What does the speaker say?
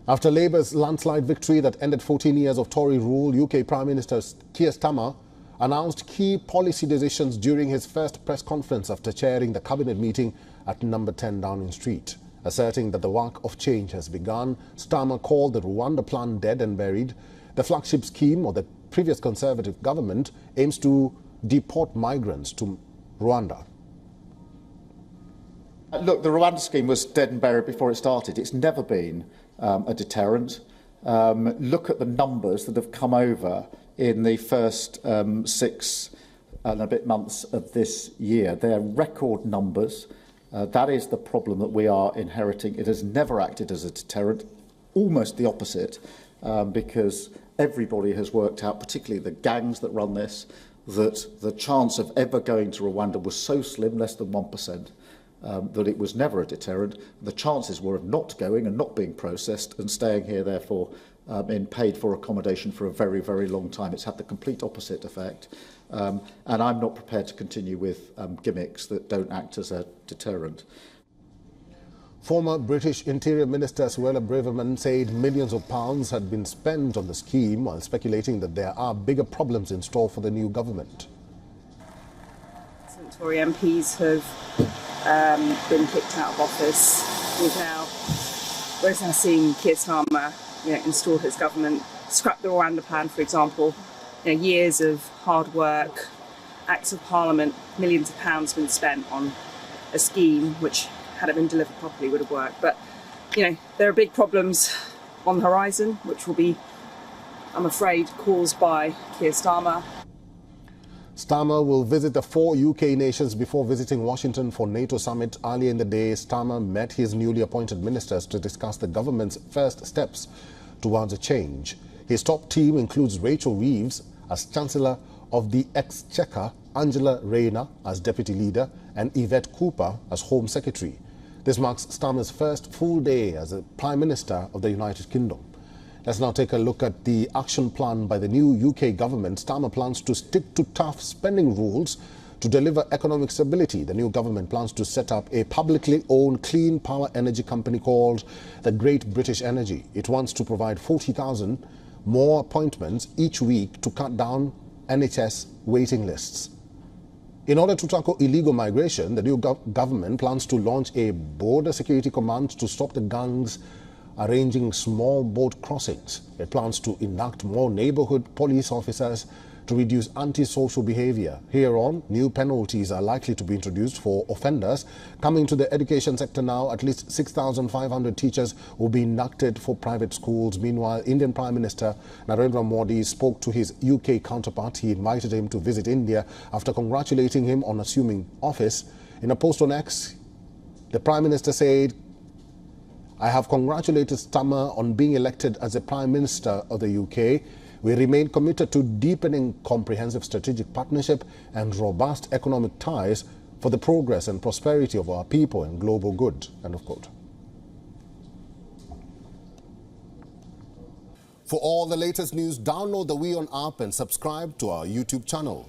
After Labour's landslide victory that ended 14 years of Tory rule, UK Prime Minister Keir Starmer announced key policy decisions during his first press conference after chairing the cabinet meeting at number 10 Downing Street. Asserting that the work of change has begun, Starmer called the Rwanda plan dead and buried. The flagship scheme of the previous Conservative government aims to deport migrants to Rwanda. Look, the Rwanda scheme was dead and buried before it started. It's never been a deterrent. Look at the numbers that have come over in the first 6 and a bit months of this year. They're record numbers. That is the problem that we are inheriting. It has never acted as a deterrent, almost the opposite, because everybody has worked out, particularly the gangs that run this, that the chance of ever going to Rwanda was so slim, less than 1%. That it was never a deterrent. The chances were of not going and not being processed and staying here, therefore, in paid-for accommodation for a very, very long time. It's had the complete opposite effect. And I'm not prepared to continue with gimmicks that don't act as a deterrent. Former British Interior Minister Suella Braverman said millions of pounds had been spent on the scheme, while speculating that there are bigger problems in store for the new government. Some Tory MPs have been kicked out of office. We're now seeing Keir Starmer, install his government, scrap the Rwanda plan, for example. Years of hard work, acts of Parliament, millions of pounds been spent on a scheme which, had it been delivered properly, would have worked. But there are big problems on the horizon, which will be, I'm afraid, caused by Keir Starmer. Starmer will visit the 4 UK nations before visiting Washington for NATO summit. Earlier in the day, Starmer met his newly appointed ministers to discuss the government's first steps towards a change. His top team includes Rachel Reeves as Chancellor of the Exchequer, Angela Rayner as Deputy Leader, and Yvette Cooper as Home Secretary. This marks Starmer's first full day as a Prime Minister of the United Kingdom. Let's now take a look at the action plan by the new UK government. Starmer plans to stick to tough spending rules to deliver economic stability. The new government plans to set up a publicly owned clean power energy company called the Great British Energy. It wants to provide 40,000 more appointments each week to cut down NHS waiting lists. In order to tackle illegal migration, the new government plans to launch a border security command to stop the gangs arranging small boat crossings. It plans to induct more neighbourhood police officers to reduce antisocial behaviour. Hereon, new penalties are likely to be introduced for offenders. Coming to the education sector now, at least 6,500 teachers will be inducted for private schools. Meanwhile, Indian Prime Minister Narendra Modi spoke to his UK counterpart. He invited him to visit India after congratulating him on assuming office. In a post on X, the Prime Minister said, "I have congratulated Starmer on being elected as the Prime Minister of the UK. We remain committed to deepening comprehensive strategic partnership and robust economic ties for the progress and prosperity of our people and global good." End of quote. For all the latest news, download the WION app and subscribe to our YouTube channel.